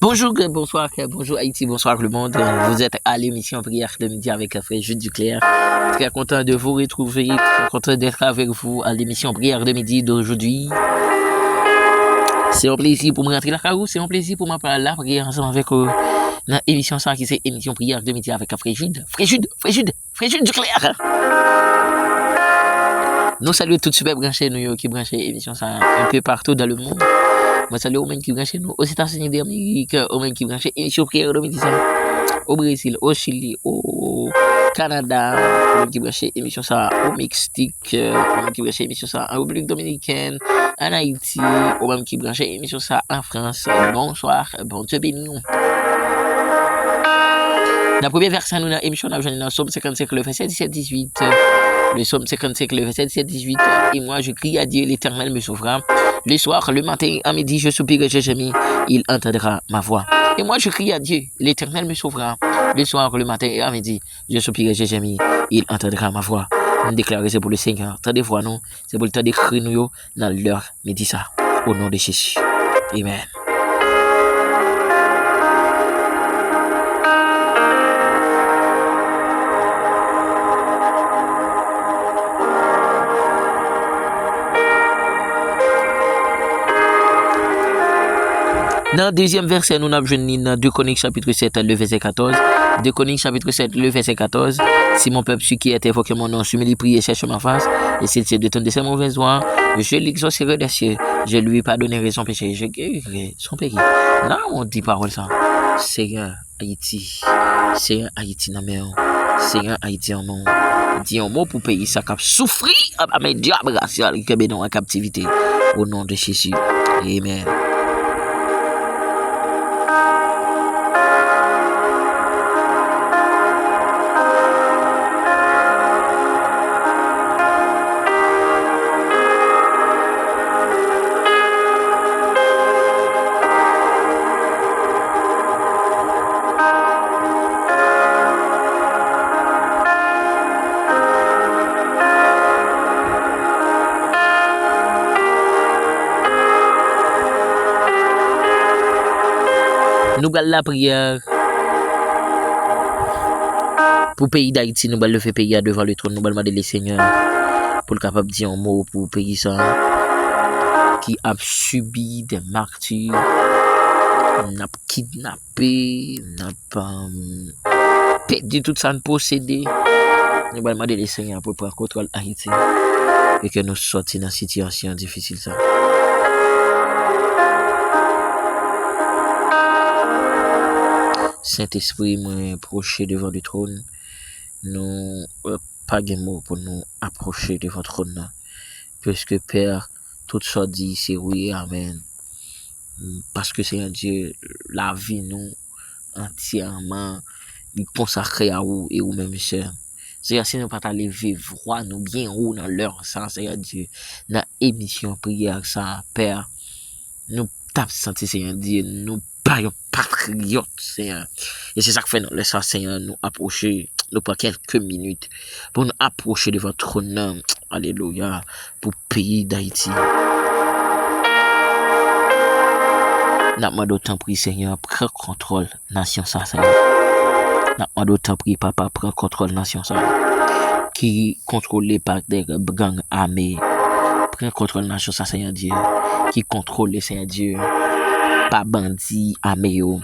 Bonjour, bonsoir, bonjour Haïti, bonsoir le monde. Vous êtes à l'émission Prière de midi avec Frère Jude Duclair. Très content de vous retrouver, très content d'être avec vous à l'émission Prière de midi d'aujourd'hui. C'est un plaisir pour me rentrer la carou, c'est un plaisir pour me parler la prière ensemble avec dans l'émission ça qui c'est émission Prière de midi avec Frère Jude Duclair. Nous saluons tout super branchés nous qui branchent émission ça un peu partout dans le monde. Moi salut aux gens qui branchent nous aux États-Unis d'Amérique, aux gens qui branchent émission Prière de midi ça au Brésil, au Chili, au Canada, aux gens qui branchent émission ça au Mexique, aux gens qui branchent émission ça en République Dominicaine, en Haïti, aux gens qui branchent émission ça en France. Bonsoir, bon Dieu béni. La première version nous dans l'émission on a joué dans Somme 55 le verset 17-18. Le Somme 55 le verset 17-18. Et moi je crie à Dieu, l'Éternel me sauvera. Le soir, le matin, à midi, je soupire et je gémis, il entendra ma voix. Et moi je crie à Dieu, l'Éternel me sauvera. Le soir, le matin et à midi, je soupire et je gémis, il entendra ma voix. Nous déclarons c'est pour le Seigneur. Tant de fois nous, c'est pour le temps d'écrire nous dans l'heure midi ça. Au nom de Jésus. Amen. Dans le deuxième verset, nous avons vu dans 2 Chroniques chapitre 7, le verset 14. 2 Chroniques chapitre 7, le verset 14. Si mon peuple qui est invoqué mon nom, s'humilie, prie et cherche ma face, et s'il se détourne de ses mauvaises voies, je l'exaucerai des cieux, je lui pardonnerai son péché, je guérirai son pays. Là, on dit parole ça. Seigneur Haïti, Seigneur Haïti dans mes Seigneur Haïti en mon. Dis un mot pour payer ça cap souffrir à mes diables raciales qui est en captivité. Au nom de Jésus. Amen. Nous allons la prière pour le pays d'Haïti. Nous allons le faire payer devant le trône. Nous allons demander le Seigneur pour le capable de dire un mot pour le pays ça qui a subi des martyrs, n'a kidnappé, n'a pas perdu tout ça possédé. Nous allons demander le Seigneur pour prendre contrôle Haïti et que nous sortions dans une situation difficile ça. Saint-Esprit, moi, approcher devant le trône. Nous, pas de mots pour nous approcher devant le trône. Puisque Père, tout ça dit, c'est oui, amen. Parce que c'est un Dieu, la vie, nous, entièrement, il consacre à vous et vous même, sœur. C'est-à-dire, si nous pas aller vivre, nous bien haut dans leur sens, c'est-à-dire Dieu, dans l'émission prière, ça, Père, nous tape senti, c'est un Dieu, nous un patriote, Seigneur. Et c'est ça que fait nous laisser, Seigneur, nous approcher, nous prendre quelques minutes pour nous approcher de votre nom, alléluia, pour le pays d'Haïti. N'a pas d'autant pris, Seigneur, prends contrôle, nation ça, Seigneur. N'a pas d'autant pris, Papa, prends contrôle, nation ça. Qui contrôlé par des gangs armés. Prends contrôle, nation ça, Seigneur Dieu. Qui contrôle, Seigneur Dieu. Pas bandit améo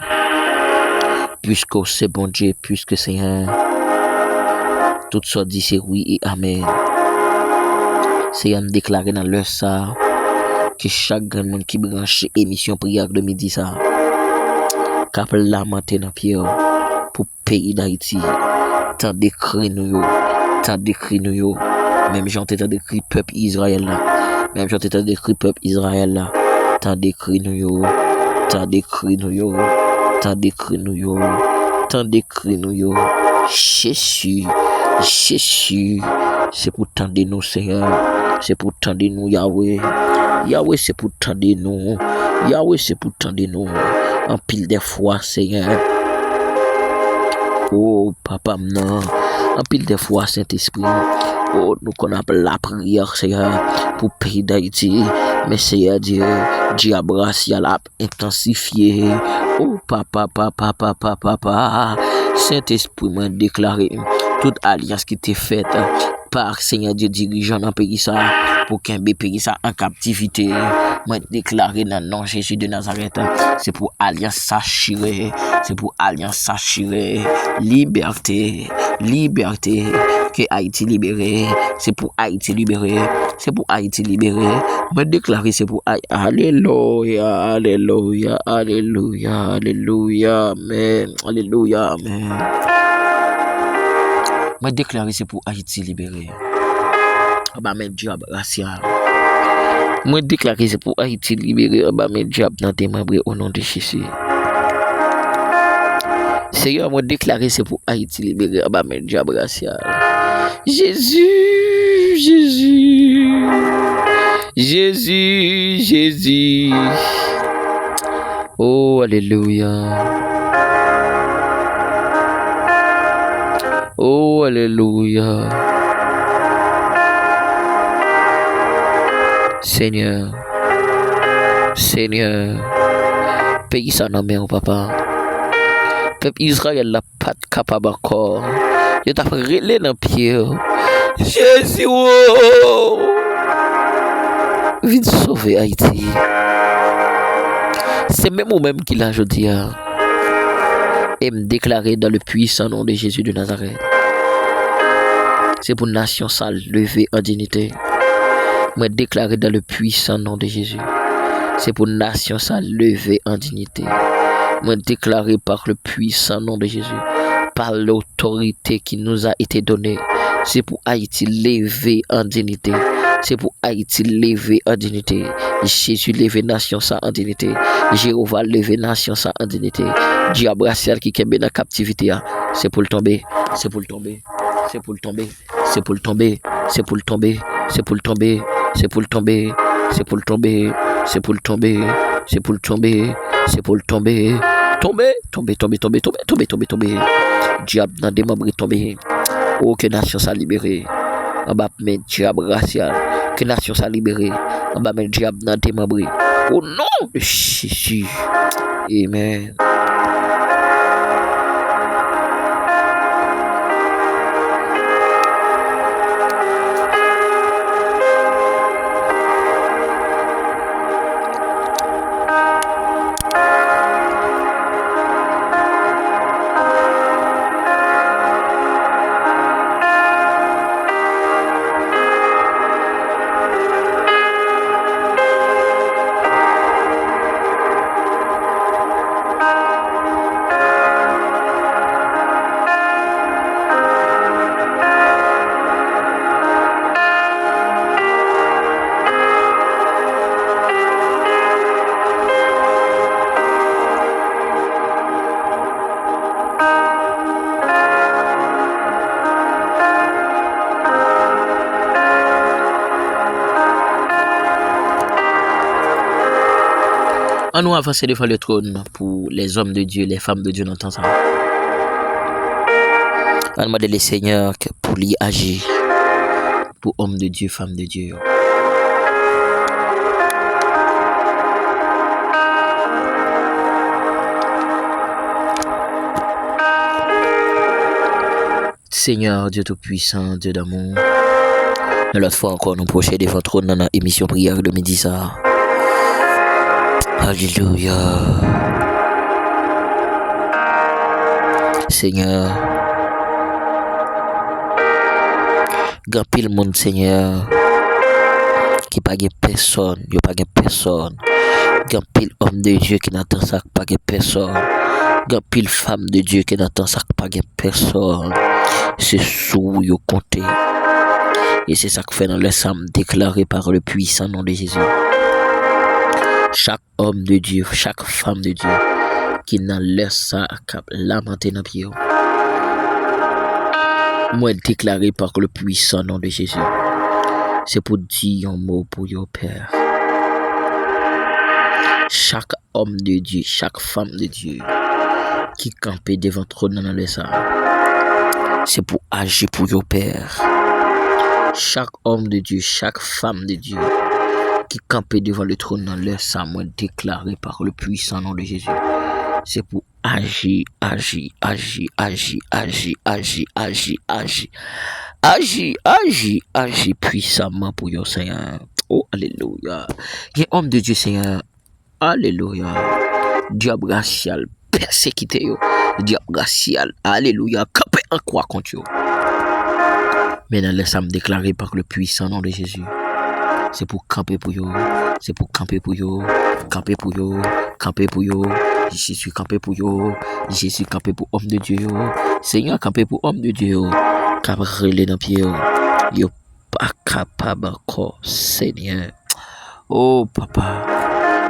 puisque c'est bon Dieu puisque Seigneur tout ça dit c'est oui et amen. Seigneur déclaré dans l'heure ça que chaque grand monde qui branche émission prière de midi ça cap lamenter dans pied pour pays d'Haïti tant d'écrit nous même j'entends d'écrit peuple Israël là même j'entends d'écrit peuple Israël là tant d'écrit nous tant d'écrit nous Jésus, c'est pour tendre nous Seigneur, c'est pour tendre nous Yahweh, c'est pour tendre nous, c'est pour tendre nous, en pile des fois Seigneur, oh papa non, en pile des fois Saint-Esprit, oh nous qu'on appelle la prière Seigneur, pour le pays d'Haïti, Mais Seigneur Dieu, diable racial a intensifié. Oh papa, papa, papa, papa. Saint-Esprit m'a déclaré toute alliance qui était faite par Seigneur Dieu dirigeant dans le pays ça pour qu'un pays ça en captivité. Moi déclaré dans le nom de Jésus de Nazareth, c'est pour alliance s'assurer, c'est pour alliance s'assurer, liberté, liberté, que Haïti libéré, c'est pour Haïti libéré, c'est pour Haïti libéré. Moi déclaré c'est pour Haïti. Alléluia, alléluia, alléluia, alléluia, amen, alléluia, amen. Moi déclaré c'est pour Haïti libéré. Bah mais diable racial. Moi déclaré c'est pour Haïti libéré. Bah mais diable dans tes membres au nom de Jésus. Seigneur, moi déclaré c'est pour Haïti libéré. Bah mais diable racial. Jésus, Jésus, Jésus, Jésus. Oh alléluia. Oh alléluia. Seigneur, Seigneur, pays ça non mais papa. Peuple Israël n'a pas capable encore. Je t'ai relé dans pied. Jésus, oh, viens sauver Haïti. C'est même moi-même qui l'a dit et me déclarer dans le puissant nom de Jésus de Nazareth. C'est pour nation ça lever en dignité. Me déclarer dans le puissant nom de Jésus. C'est pour nation ça lever en dignité. Me déclarer par le puissant nom de Jésus, par l'autorité qui nous a été donnée. C'est pour Haïti lever en dignité. C'est pour Haïti lever en dignité. Jésus lever nation ça en dignité. Jéhovah lever nation ça en dignité. Diable racial qui est dans la captivité, c'est pour le tomber. C'est pour le tomber. C'est pour le tomber. C'est pour le tomber. C'est pour le tomber. C'est pour le tomber. C'est pour le tomber. C'est pour le tomber. C'est pour le tomber. C'est pour le tomber. C'est pour le tomber. Tomber. Tomber. Tomber. Tomber. Tomber. Tomber. Tomber. Tomber. Diable dans des membres tomber. Oh que nation ça libéré. On va mettre diable racial. Que nation ça libéré. On va mettre diable dans des membres. Au nom de Jésus. Amen. On nous avance devant le trône pour les hommes de Dieu, les femmes de Dieu dans le temps ça. On demande les seigneurs pour lui agir pour hommes de Dieu, femmes de Dieu. Seigneur Dieu Tout-Puissant, Dieu d'amour, l'autre fois encore nous procher devant le trône dans notre émission prière de midi ça. Alléluia. Seigneur, grand pile monde Seigneur qui pas de personne, yo pas de personne. Grand pile homme de Dieu qui n'attend ça pas de personne. Grand pile femme de Dieu qui n'attend ça pas de personne. C'est sous yo compter. Et c'est ça que fait dans le psaume déclaré par le puissant nom de Jésus. Chaque homme de Dieu, chaque femme de Dieu qui n'a laissé ça cap lamenter dans pied. Moi déclaré par le puissant nom de Jésus. C'est pour dire un mot pour your Père. Chaque homme de Dieu, chaque femme de Dieu qui campait devant le trône dans le ça. C'est pour agir pour your Père. Chaque homme de Dieu, chaque femme de Dieu qui campait devant le trône dans leur serment déclaré par le puissant nom de Jésus. C'est pour agir puissamment pour your Seigneur. Oh, alléluia. Il y a homme de Dieu, Seigneur. Alléluia. Diable racial, persécuté yo. Diable racial, alléluia. Campé en croix contre yo. Maintenant, laisse-moi déclarer par le puissant nom de Jésus. C'est pour camper pour yo. C'est pour camper pour yo. Camper pour yo. Camper pour yo. Je suis campé pour yo. Je suis campé pour homme de Dieu yo. Seigneur, campé pour homme de Dieu yo. Cabrele dans pied yo. Yo pas capable encore, Seigneur. Oh, papa.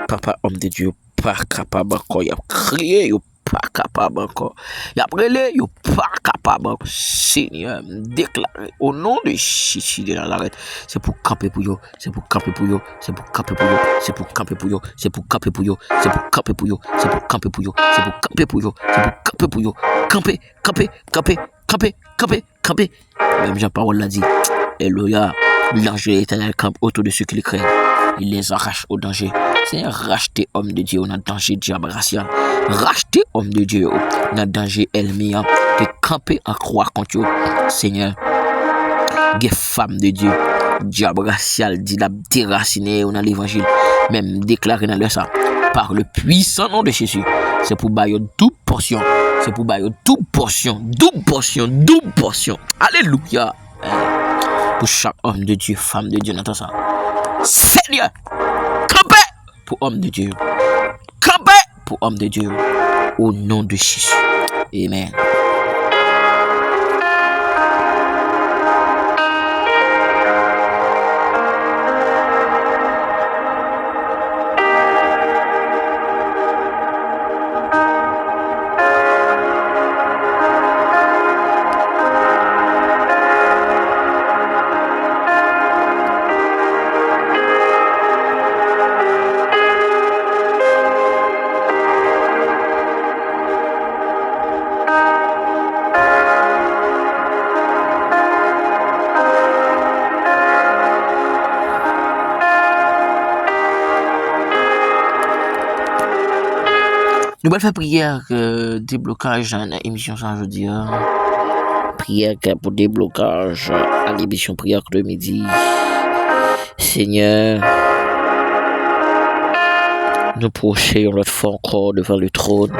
Papa, homme de Dieu, pas capable encore. Il a crié, yo pas capable encore. Il a brûlé, yo pas capable encore. Seigneur, déclaré au nom de Jésus de l'arrêt. C'est pour camper pour yo. C'est pour camper pour yo. C'est pour camper pour yo. C'est pour camper pour yo. C'est pour camper pour yo. C'est pour camper pour yo. C'est pour camper pour yo. C'est pour camper pour yo. C'est pour camper pour yo. Camper, camper, camper, camper, camper, camper. Même Jean-Paul l'a dit. Alléluia. L'ange éternel campe autour de ceux qui les craignent. Il les arrache au danger. Seigneur, racheter homme de Dieu, on a danger diable racial. Racheter homme de Dieu, on a danger ennemi. De camper en croix contre eux. Seigneur, des femmes de Dieu, diable racial, dit la déraciné, on a l'évangile. Même déclaré dans leur sang. Par le puissant nom de Jésus. C'est pour bailler double portion. C'est pour bailler double portion. Double portion. Double portion. Alléluia. Pour chaque homme de Dieu, femme de Dieu, n'entend ça. Seigneur, campez pour homme de Dieu. Campez pour homme de Dieu. Au nom de Jésus. Amen. Nous allons faire prière déblocage à l'émission ça aujourd'hui. Prière pour déblocage à l'émission prière de midi. Seigneur, nous prochons l'autre fois encore devant le trône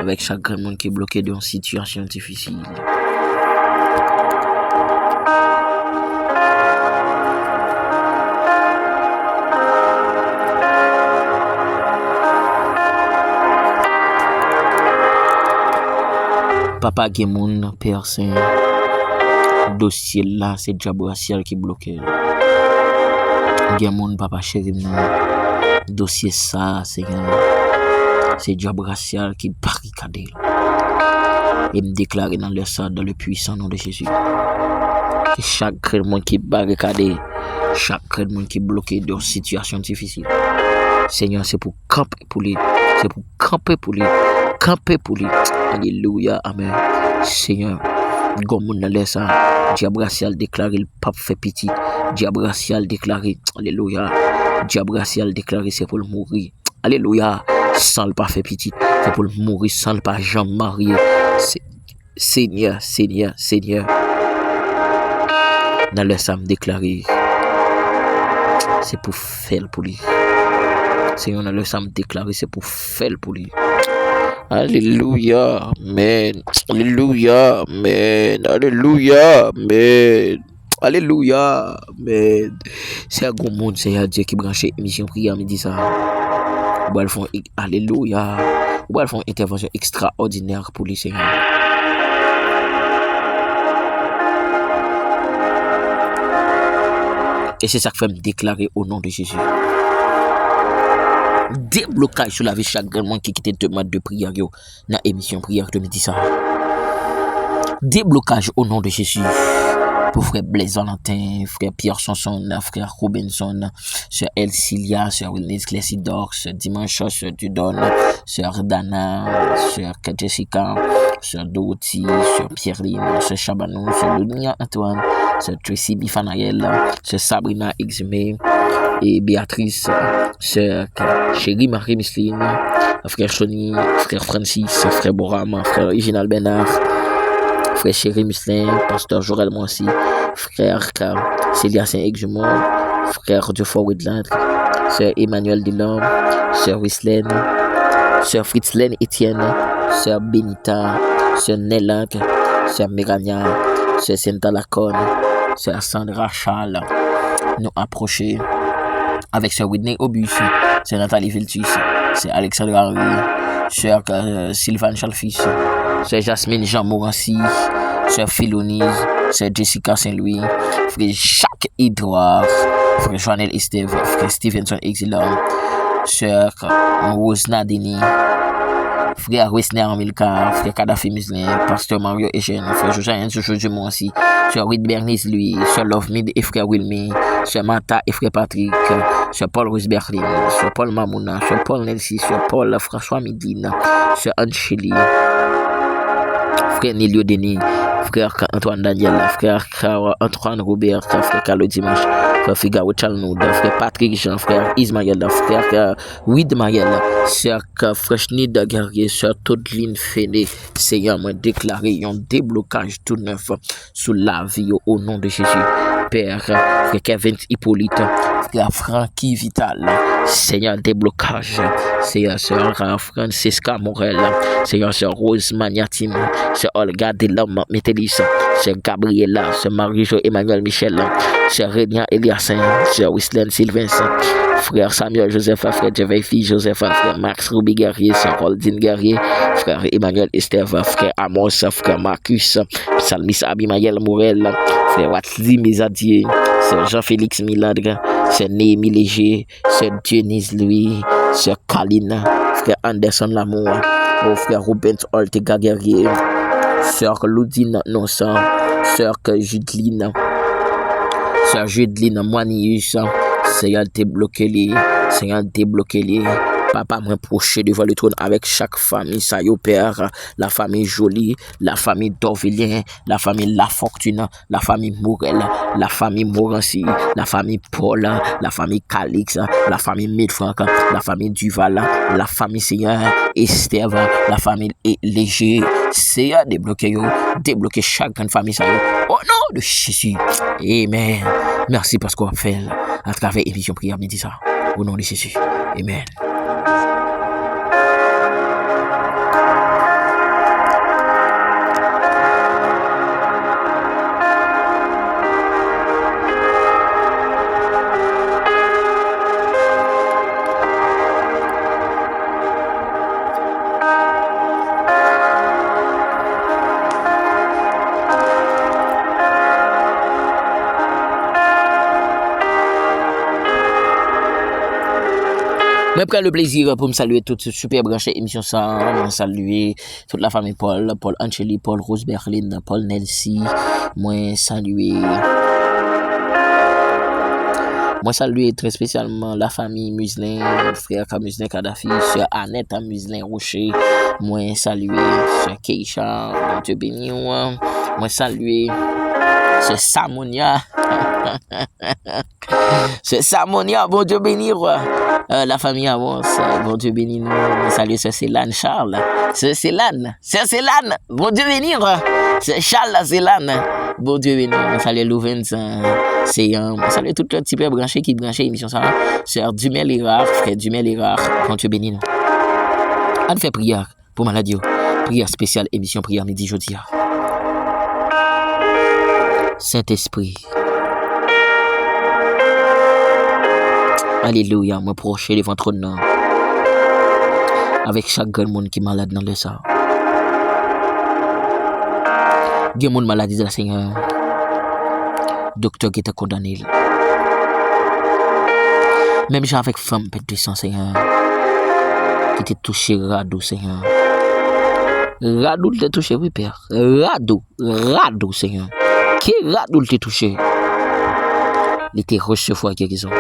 avec chaque monde qui est bloqué dans une situation difficile. Papa Gemoun, Père Saint, dossier là, c'est diable racial qui bloque. Gemoun, Papa chéri, dossier ça, c'est diable racial qui barricade. Et me déclare dans le sang, dans le puissant nom de Jésus. Que chaque monde qui barricade, chaque monde qui bloque dans une situation difficile. Seigneur, c'est pour camper pour lui. C'est pour camper pour lui. Camper pour lui. Alléluia. Amen. Seigneur, gomme dans l'air ça. Diable racial déclaré le pape fait petit. Diable racial déclaré. Alléluia. Diable racial déclaré c'est pour le mourir. Alléluia. Sans le pas fait petit. C'est pour le mourir sans le pas jamais marié. Seigneur, Seigneur, Seigneur. Dans l'air ça me déclaré. C'est pour faire pour lui. Seigneur, dans l'air ça me déclaré c'est pour faire pour lui. Alléluia, amen. Alléluia, amen. Alléluia, amen. Alléluia, amen. C'est un grand monde, c'est un Dieu qui branche émission prière, me dit ça. Ou elles font alléluia. Ou elles font intervention extraordinaire pour les Seigneurs. Et c'est ça que fait me déclarer au nom de Jésus. Déblocage sur la vie chaque monde qui quitte demande de prière dans émission prière de midi ça. Déblocage au nom de Jésus pour frère Blaise Valentin, frère Pierre Sanson, frère Robinson, sœur Elcilia, sœur Wilnise Clessidor, sœur Dimanche, sœur Dudon, sœur Dana, sœur Jessica, sœur Dorothy, sœur Pierre-Line, sœur Chabanou, sœur Lunia Antoine, c'est Tracy Bifanael, c'est Sabrina Eximé et Béatrice, c'est Chérie Marie-Micheline, frère Choni, frère Francis, frère Borama, frère Reginald Bernard, frère Chérie Muslin, pasteur Jorel Moissy, frère Célia Saint-Exumont, frère Geoffroy Widland, sœur Emmanuel Delorme, sœur Wislaine, sœur Fritzlaine Etienne, sœur Benita, sœur Nelank, sœur Mérania, sœur Senta Lacone, sœur Sandra Charles, nous approcher avec sœur Whitney Obus, sœur Nathalie Viltus, sœur Alexandra Henry, sœur Sylvain Chalfis, sœur Jasmine Jean Morancy, sœur Philonise, sœur Jessica Saint-Louis, frère Jacques Edouard, frère Joannel Esteve, frère Stevenson Exilam, sœur Rose Nadeni, frère Wesner Amilcar, frère Kadhafi Muslin, pasteur Mario Eugène, frère Josiane Jojo Monsi, sœur Reed Bernice Louis, sœur Love Mid et frère Wilmy, sœur Mata et frère Patrick, sœur Paul Rose Berlin, sœur Paul Mamouna, sœur Paul Nelsi, sœur Paul François Midine, sœur Anne-Chélie, frère Nélio Denis, frère Antoine Daniel, frère Antoine Robert, frère Carlo Dimanche, frère Figaro Chalnoud, frère Patrick Jean, frère Ismaël, frère Reed Mariel, sœur Freshnid Guerrier, sœur Todeline Féné, Seigneur m'a déclaré un déblocage tout neuf sous la vie au nom de Jésus. Père, frère Kevin Hippolyte, frère Francky Vital, Seigneur déblocage, Seigneur sœur Francesca Morel, Seigneur sœur Rose Magnatim, sœur Olga Delorme Métélis, sœur Gabriela, sœur Marie-Jo Emmanuel Michel, sœur Rénia Eliassin, sœur Wislaine Sylvain, frère Samuel Joseph, frère Jevefi Joseph, frère Max Ruby Guerrier, sœur Holdine Guerrier, frère Emmanuel Esteve, frère Amos, frère Marcus, Salmis Abimaël Morel, frère Watli Mizadier, sœur Jean-Félix Miladre, sœur Néhémie Léger, sœur Denise Louis, sœur Kalina, frère Anderson Lamour, frère Rubens Ortega Guerrier, sœur Ludine Nonsan, sœur Judeline Moinius, Seigneur débloqué les, Seigneur débloqué les. Papa m'a proché devant le trône avec chaque famille, ça y Père, la famille Jolie, la famille Dorvilien, la famille La Fortune, la famille Morel, la famille Morancy, la famille Paul, la famille Calix, la famille Midfranc, la famille Duval, la famille Seigneur Esteve, la famille Léger, Seigneur débloqué chaque grande famille, ça y au nom de Jésus. Amen. Merci parce qu'on fait à travers émission prière midi ça. Au nom de Jésus. Amen. Je prends le plaisir pour me saluer toute cette super branchée émission ça, me saluer toute la famille Paul Angeli, Paul Rose Berlin, Paul Nelsi, moi saluer très spécialement la famille Muslin, frère Muslin Kadhafi, sœur Annette Muslin Rocher, moi saluer sœur Keisha, bon Dieu béni, moi saluer sœur Samonia, sœur Samonia, bon Dieu béni, la famille avance, bon Dieu béni nous, salut c'est Célane Charles, c'est Célane, bon Dieu béni, c'est Charles Célane, bon Dieu béni, salut Louvain, c'est salut tout le petit peu branché qui branché émission ça, sœur Dumel Erard, frère Dumel Erard, bon Dieu béni nous. On fait prière pour maladie, prière spéciale émission prière midi jeudi. Saint-Esprit. Alléluia, me procher devant ton nom. Avec chaque grand monde qui est malade dans le sang. Il y a monde maladie de la Seigneur. Docteur qui était condamné. Même gens avec femme pète de sang, Seigneur. Qui était touché radou, Seigneur. Radou t'a touché, oui, Père. Radou, Seigneur. Qui radou t'a touché? Il était recevoir guérison.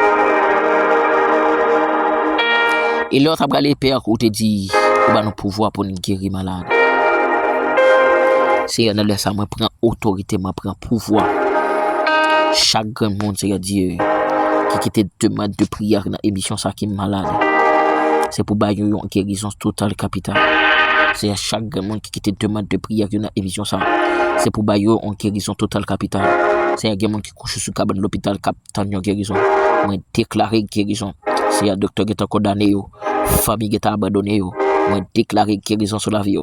Et l'autre après les pères où te dit on va nous pouvoir pour nous guérir malade. Seigneur, dans le ça me prend autorité, me prend pouvoir Chaque grand monde, Seigneur Dieu, qui te demande de prière dans l'émission, ça qui est malade. C'est pour bailler une guérison totale capitale. C'est à chaque grand monde qui te demande de prière dans l'émission, ça. C'est pour bailler une guérison totale capitale. C'est un grand monde qui couche sous cabane de l'hôpital, captant une guérison. Moi, déclarer guérison. C'est un docteur qui est condamné, famille qui est abandonné. Moi, déclarer guérison sur la vie.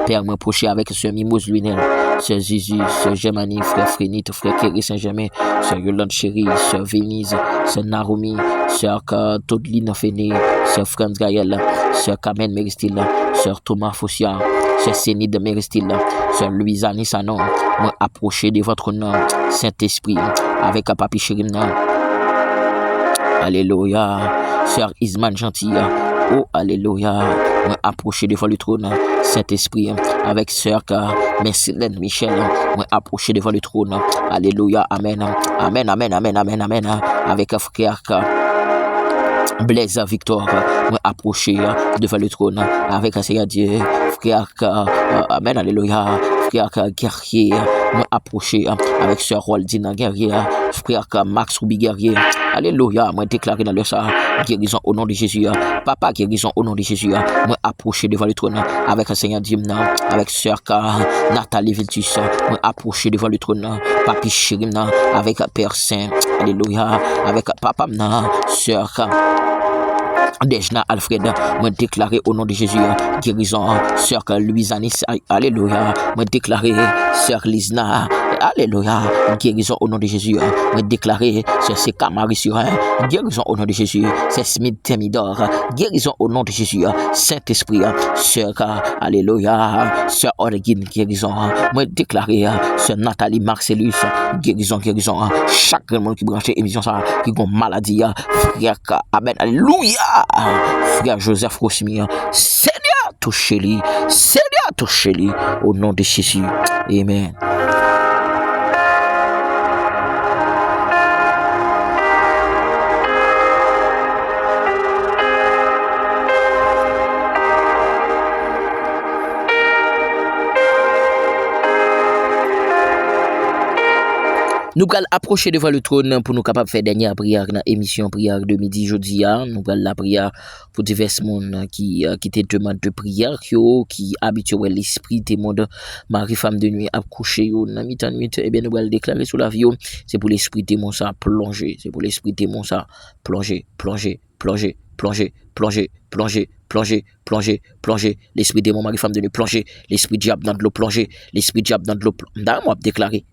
Père, moi, proche avec Sœur Mimose Lunel, Sœur Zizi, Sœur Germanie, Frère Frénit, Frère Kerry Saint-Germain, Sœur Yolande Chéri, Sœur Venise, Sœur Naromi, Sœur Todeline Féné, Sœur Franz Gaël, Sœur Carmen Méristil, Sœur Thomas Fossiard, Sœur Sénide Méristil, Sœur Louisa Nissanon, moi, approcher de votre nom, Saint-Esprit, avec un papi chéri. Alléluia, Sœur Isman Gentille. Oh, alléluia. Moi, approcher devant le trône, Saint-Esprit, avec Sœur Mercélène Michel. Moi, approcher devant le trône. Alléluia. Amen. Amen, amen, amen, amen, amen. Avec Frère Blaise Victor. Moi, approcher devant le trône. Avec Seigneur Dieu. Frère, amen, alléluia. Frère Guerrier. Moi, approcher avec Sœur Waldine Guerrier. Frère Max Ruby Guerrier. Alléluia, moi déclarer dans le ça, guérison au nom de Jésus. Papa, guérison au nom de Jésus. Moi approcher devant le trône avec un Seigneur Dimna, avec Sœur Nathalie Viltus. Moi approcher devant le trône, Papi Chirimna, avec Père Saint. Alléluia, avec Papa Mna, Sœur Dejna Alfred, moi déclaré au nom de Jésus, guérison, Sœur Louise Anis, alléluia, moi déclaré, Sœur Lisna, alléluia, guérison au nom de Jésus, moi déclaré, Sœur Seka Marie-Surin, guérison au nom de Jésus, Sœur Smith Temidor, guérison au nom de Jésus, Saint-Esprit, Sœur, alléluia, Sœur Orgin, guérison, moi déclaré, Sœur Nathalie Marcellus, guérison, chaque monde qui branche émission ça, qui a une maladie, frère, amen, alléluia. Frère Joseph Rosmir, Seigneur, touchez-les, au nom de Jésus. Amen. Nous allons approcher devant le trône pour nous capables de faire dernière prière dans l'émission prière de midi jeudi. Nous allons la prière pour divers monde qui te demandent de prière, qui habituent l'esprit des mondes, Marie femme de nuit à coucher dans mi-temps nuit. Eh bien nous allons déclarer sur la vie. C'est pour l'esprit démon ça plonger. C'est pour l'esprit démon ça plonger. L'esprit démon, Marie femme de nuit, plonger. L'esprit diable dans de l'eau, plonger. L'esprit diable dans de l'eau, moi déclarer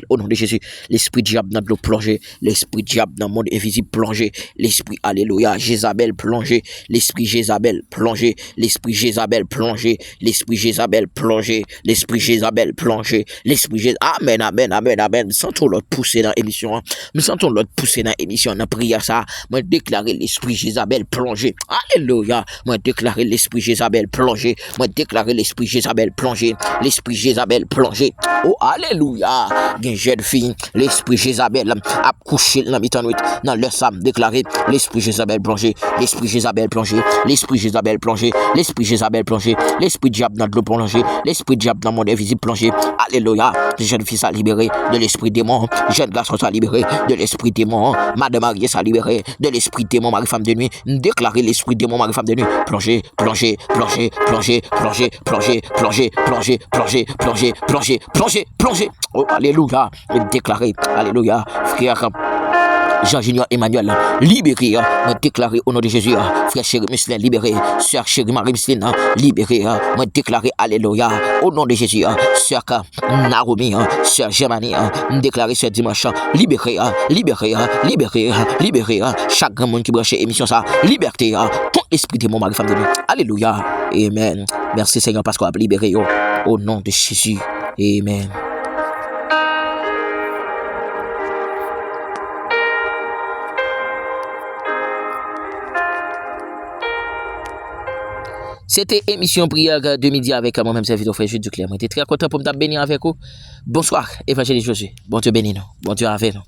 au nom de Jésus. L'esprit diable dans de l'eau, plonger. L'esprit diable dans le monde invisible, plonger. L'esprit, alléluia, Jézabel, plonger. L'esprit Jézabel, plonger. L'esprit Jézabel, plonger. L'esprit Jézabel, plonger. L'esprit Jézabel, plonger. L'esprit Jézabel, amen. Nous sentons l'autre pousser dans l'émission. Nous sentons l'autre pousser dans l'émission, dans la prière ça. Moi déclarer l'esprit Jézabel, plonger. Alléluia. Moi déclarer l'esprit Jézabel plonger. Moi déclarer l'esprit Jézabel plonger. L'esprit Jézabel plonger. Oh alléluia. Gen jeune fille, l'esprit Jézabel a couché dans mi-temps nuit dans leur sam déclaré l'esprit Jézabel plonger. L'esprit Jézabel plonger. L'esprit Jézabel plonger. L'esprit Jézabel plonger. L'esprit diable dans l'eau plonger. L'esprit diable dans le monde invisible plonger. Alléluia. Jeune fille ça libéré de l'esprit démon. Jeune garçon ça libéré de l'esprit démon. Madame Marie ça libéré de l'esprit démon. Marie femme de nuit. Déclarer l'esprit démon, Marie femme de nuit. Plonger. Oh, alléluia. Déclarer, alléluia. Frère Jean Junior Emmanuel, libéré, moi déclaré au nom de Jésus, frère chéri Musselin, libéré, sœur chéri Marie Musselin, libéré, moi déclaré, alléluia, au nom de Jésus, sœur Naromi, sœur Germanie, déclaré ce dimanche, libéré, chaque grand monde qui branche émission ça, liberté, ton esprit de mon mari femme de nuit, alléluia, amen. Merci Seigneur parce qu'on a libéré, au nom de Jésus, amen. C'était émission prière de midi avec moi-même serviteur frère Jules Duclerc. J'étais très content pour me bénir avec vous. Bonsoir, évangéliste Josué. Bon Dieu béni nous. Bon Dieu avec nous.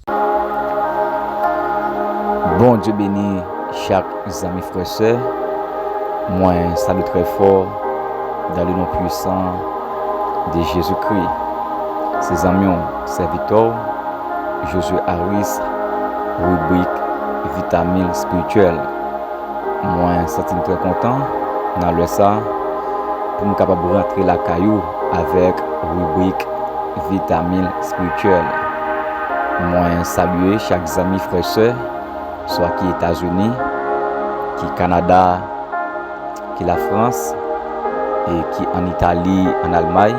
Bon Dieu béni chaque ami frère sœur. Moi salue très fort dans le nom puissant de Jésus-Christ. Ses amis, serviteurs, Josué Harris, rubrique vitamine spirituelle. Moi, je suis très content dans le ça pour me capable de rentrer la caillou avec rubrique vitamine spirituelle. Moi, saluer chaque ami frère soeur, soit qui États-Unis, qui Canada, qui la France, et qui en Italie, en Allemagne,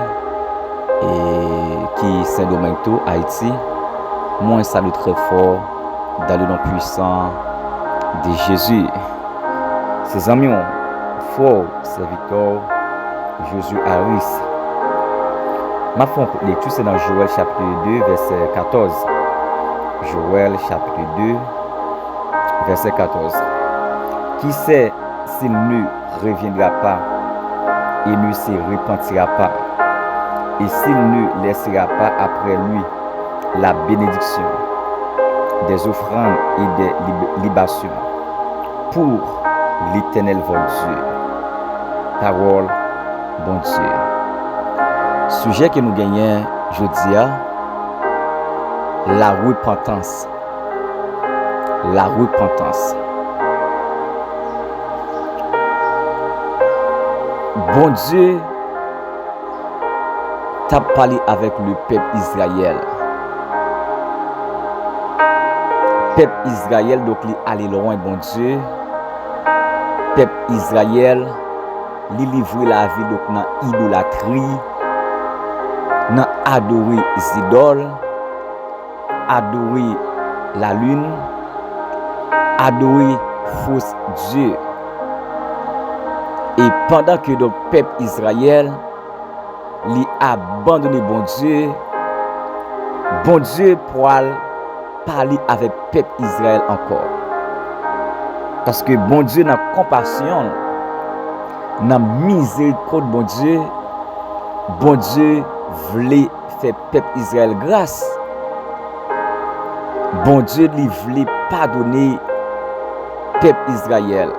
et qui Saint-Domingue, Haïti. Moi, salue très fort dans le nom puissant de Jésus. Ses amis, fort serviteur Josué Harris. Ma fond lecture, c'est dans Joël chapitre 2, verset 14. Joël chapitre 2, verset 14. Qui sait s'il ne reviendra pas et ne se repentira pas, et s'il ne laissera pas après lui la bénédiction des offrandes et des libations pour l'Éternel votre Dieu. Parole, bon Dieu. Sujet que nous gagnons jeudi, la repentance. La repentance. Bon Dieu t'a parlé avec le peuple Israël. Peuple Israël, donc, il allait loin, bon Dieu. Peuple Israël, il livre la vie donc dans l'idolâtrie, dans adorer les idoles, adorer la lune, adorer faux Dieu. Et pendant que le peuple Israël lui abandonné bon Dieu pour parler avec le peuple Israël encore. Parce que bon Dieu n'a compassion, n'a miséricorde bon Dieu voulait faire peuple Israël grâce. Bon Dieu lui voulait pardonner peuple Israël.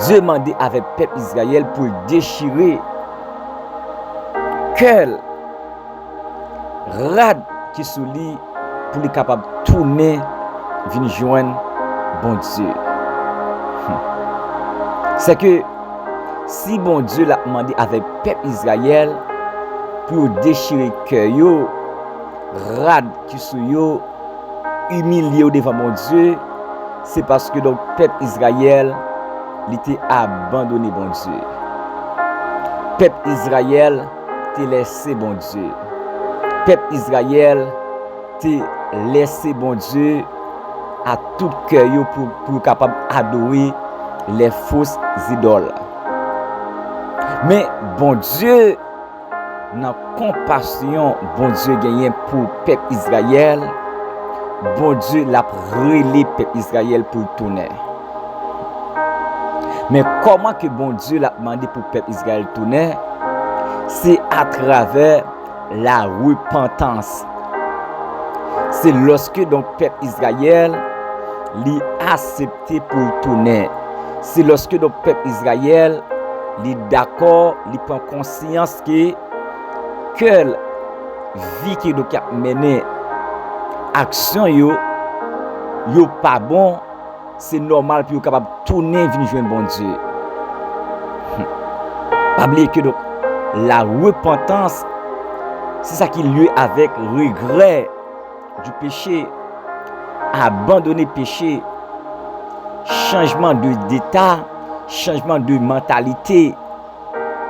Dieu demandait avec peuple Israël pour déchirer quel rad qui sous lui pour lui capable de tourner venir joindre bon Dieu. C'est que si bon Dieu l'a demandé avec peuple Israël pour déchirer cœur yo, rad qui sous yo, humilié devant mon Dieu, c'est parce que donc peuple Israël il était abandonné bon Dieu. Peuple Israël t'a laissé bon Dieu. Peuple Israël t'a laissé bon Dieu à tout cœur pour capable adorer les fausses idoles. Mais bon Dieu, dans compassion, bon Dieu gagné pour peuple Israël. Bon Dieu l'a relé peuple Israël pour tourner. Mais comment que bon Dieu l'a demandé pour peuple Israël tourner? C'est à travers la repentance. C'est lorsque donc peuple Israël l'a accepté pour tourner. C'est lorsque donc peuple Israël est d'accord, il prend conscience que quelle vie qui donc a mené action yo pas bon. C'est normal pour être capable de tourner venir joindre bon Dieu. Pas oublier que donc la repentance, c'est ça qui est lié avec regret du péché, abandonner le péché, changement d'état, changement de mentalité.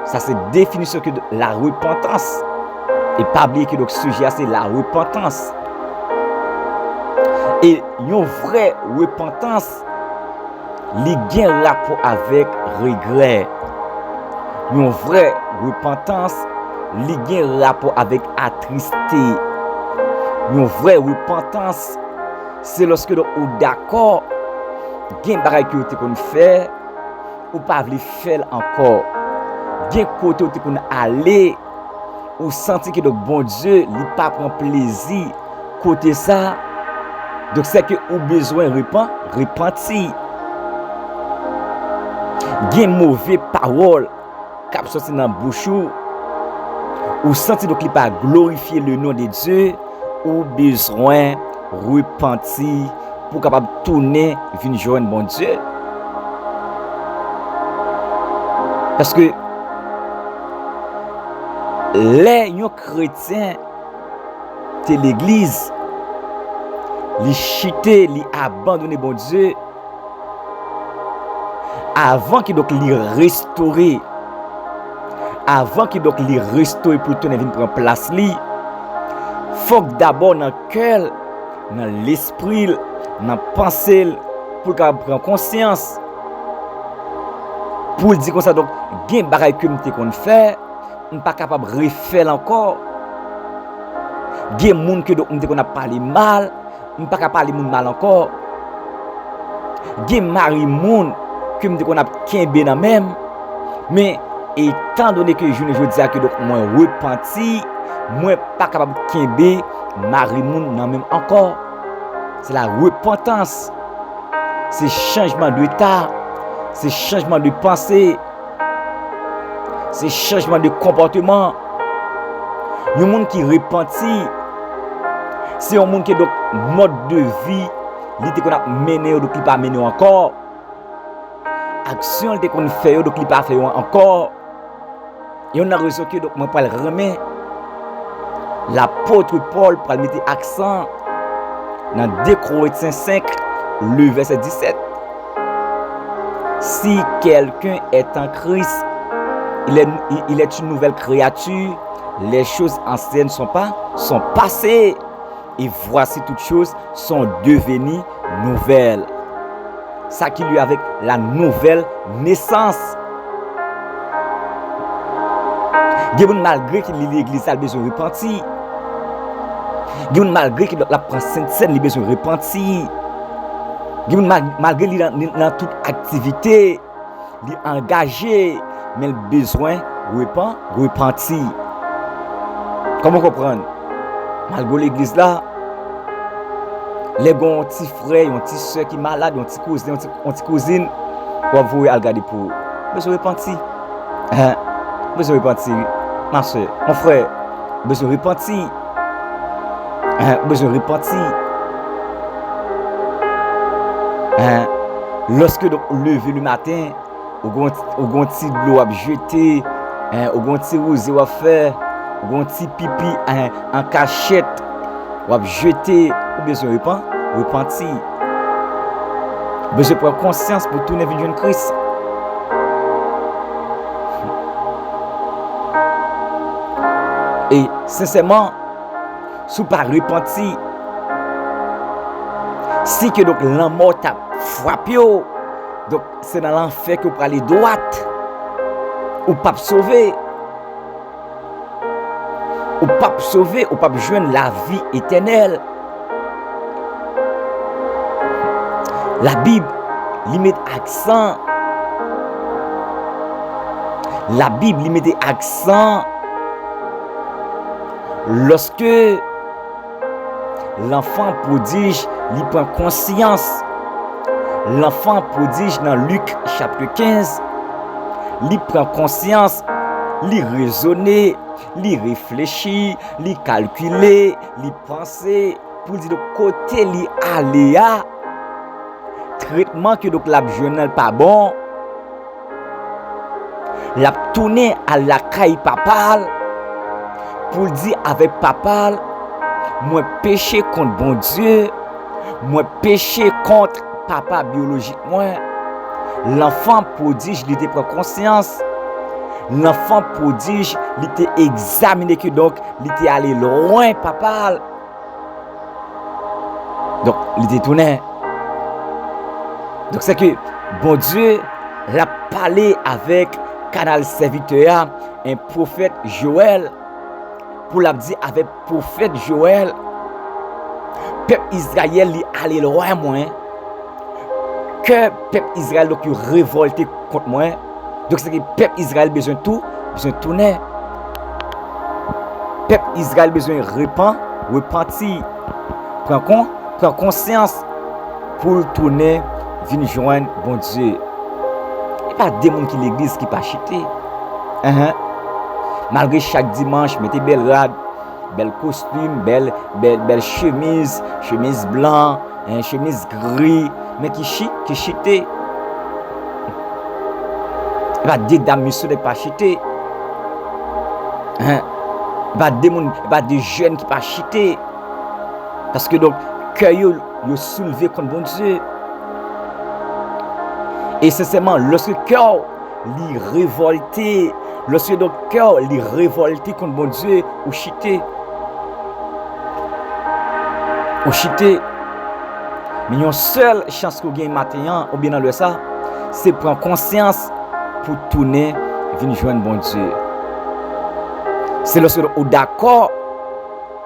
Ça c'est définition que la repentance. Et pas oublier que donc sujet c'est la repentance. Et une vraie repentance, li gen rapport avec regret. Une vraie repentance, li gen rapport avec attristé. Une vraie repentance, c'est lorsque ou d'accord, gen bagay que tu kon faire ou pas vle faire encore. Gen côté tu kon aller ou senti que donc bon Dieu, li pas prend plaisir côté ça. Donc c'est que ou besoin repentir. Gen mauvais parole k'ap sorti dans bouche ou ou senti donc il pas glorifier le nom de Dieu, ou besoin repentir pour capable tourner venir joindre bon Dieu. Parce que les chrétiens de l'église, les chité, les abandonner bon Dieu, avant qu'il donc les restaurer, avant qu'il donc les restaurer pour tourner venir prendre place li, faut que d'abord dans le cœur, dans l'esprit, dans la pensée, pour qu'il prenne conscience, pour dire comme ça, donc, il y a des choses que je fais, je ne suis pas capable de refaire encore. Il y a des gens que je a parlé mal, je ne suis pas capable de parler mal encore. Il y a des maris que je a quimbe dans même. Mais étant donné que je dis que moi repenti, moi ne suis pas capable de quimbe mari dans même encore. C'est la repentance. C'est changement d'état. C'est changement de pensée. C'est changement de comportement. Un monde qui repentit, c'est un monde qui donc mode de vie, il qu'on a mené donc il pas mené encore. Action qu'on fait donc il pas fait encore. Et on a raison que donc moi pas le remettre. L'apôtre Paul pour mettre accent dans 2 Corinthiens 5, le verset 17. Si quelqu'un est en Christ, il est une nouvelle créature. Les choses anciennes sont passées. Et voici toutes choses sont devenues nouvelles. Ça qui lui avec la nouvelle naissance. Malgré que l'église a besoin de repentir. Malgré que la Sainte Seine a besoin de repentir. Malgré qu'il dans toute activité, il est engagé, mais le besoin de repentir. Comment comprendre? Malgré l'église là, les petits frères, les petits soeurs qui sont malades, les petits cousines, on va regarder pour besoin de repentir. Besoin de repentir. Ma soeur, mon frère, besoin de repentir. Besoin de repentir. Lorsque donc lever le matin, au grand petit de l'eau à jeter, au grand petit rosé à faire, au grand petit pipi en cachette, à jeter, ou besoin de repentir. Besoin de prendre conscience pour tourner vers le Christ. Et sincèrement, si vous ne pas repentir, si que donc la mort t'a frappé, donc c'est dans l'enfer que vous allez droite, ou pas sauver, ou pas sauver, ou pas joindre la vie éternelle. La Bible lui met accent. La Bible lui met accent lorsque l'enfant prodige lui prend conscience. L'enfant prodige dans Luc chapitre 15, lui prend conscience, lui raisonner, lui réfléchir, lui calculer, lui penser pour dire de côté lui aller à traitement que donc la jeune pas bon. La tourner à la caille papa pour dire avec papa, moi péché contre bon Dieu, moi péché contre papa biologique moi. L'enfant prodige il prend conscience. L'enfant prodige il était examiné que donc il était allé loin papa. Donc il était tourné. Donc c'est que bon Dieu l'a parlé avec canal serviteur, un prophète Joël, pour l'a dire avec prophète Joël, peuple Israël li allé loin moins, que peuple Israël donc révolté contre moi. Donc c'est que peuple Israël besoin de tourner. Peuple Israël besoin de repentir, prendre conscience pour tourner, venir joindre bon Dieu. Il n'y a pas des gens qui l'église qui pas chité. Malgré chaque dimanche, mettez belle rade, bel costume, belle chemise blanc, chemise gris, mais qui chité. Pas des dames monsieur de pas chité. Pas des jeunes qui pas chité. Parce que donc cœur yo soulevé contre bon Dieu. Et c'est seulement lorsque cœur li révolté, lorsque donc cœur li révolté contre bon Dieu ou chité. Mais une seule chance que vous gagnez matin ou bien dans le ça, c'est prendre conscience pour tourner venir joindre bon Dieu. C'est lorsque vous êtes d'accord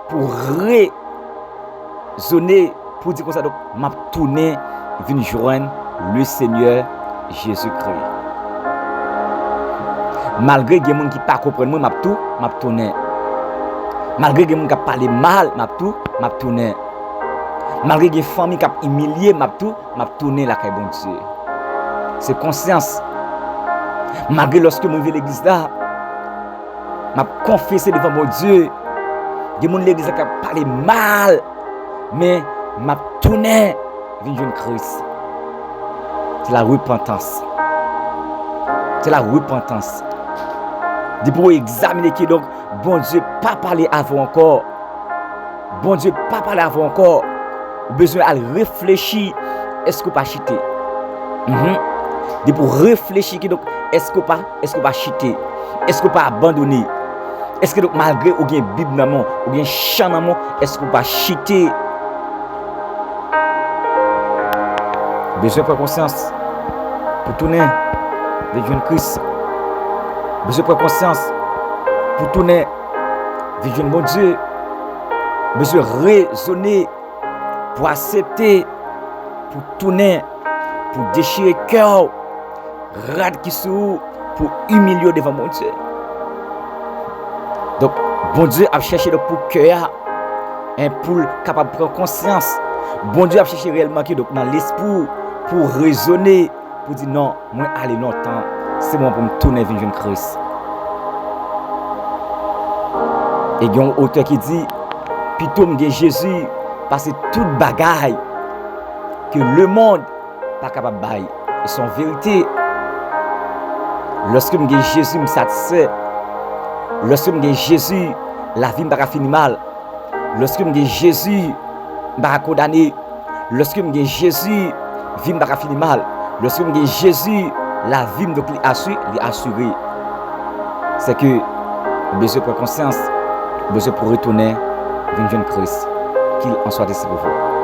pour raisonner, pour dire comme ça, donc m'a tourner venir joindre le Seigneur Jésus-Christ. Malgré que les gens qui ne comprennent pas, m'a tourner. Malgré que les gens qui parlent mal, m'a tourner. Malgré que les familles qui ont humilié, m'a tourné la caille bon Dieu. C'est conscience. Malgré lorsque je vais à l'église là, m'a confessé devant mon Dieu. Des gens de l'église qui ont parlé mal, mais m'a tourné vers Christ. C'est la repentance. C'est la repentance. De pour examiner qui donc bon Dieu pas parler avant encore. Bon Dieu pas parler avant encore. Besoin de réfléchir. Est-ce que pas chiter? De pour réfléchir qui donc est-ce que pas chiter? Est-ce que pas abandonner? Est-ce que donc malgré ou bien Bible maman ou bien chant maman, est-ce que pas chiter? Besoin de conscience pour tourner vers Christ. Besoin de conscience pour tourner vers bon Dieu. Besoin de raisonner pour accepter, pour tourner, pour déchirer le cœur, rad qui sous pour humilier devant mon Dieu. Donc, bon Dieu a cherché pour cœur, pour capable de prendre conscience. Bon Dieu a cherché réellement qui donc dans l'esprit pour raisonner, pour dire non, moi aller longtemps, c'est bon pour me tourner vers Christ. Et il y a un auteur qui dit, plutôt me Jésus, parce que toute bagaille que le monde pas capable de bailler, et son vérité. Lorsque me Jésus me satisfait, lorsque me Jésus, la vie ne va pas finir mal. Lorsque me Jésus, je ne vais pas condamner. Lorsque me Jésus, la vie ne va pas finir mal. Lorsque me Jésus, la vie donc assurée. C'est que besoin de conscience, besoin pour retourner vers Christ. Qu'il en soit ainsi pour vous.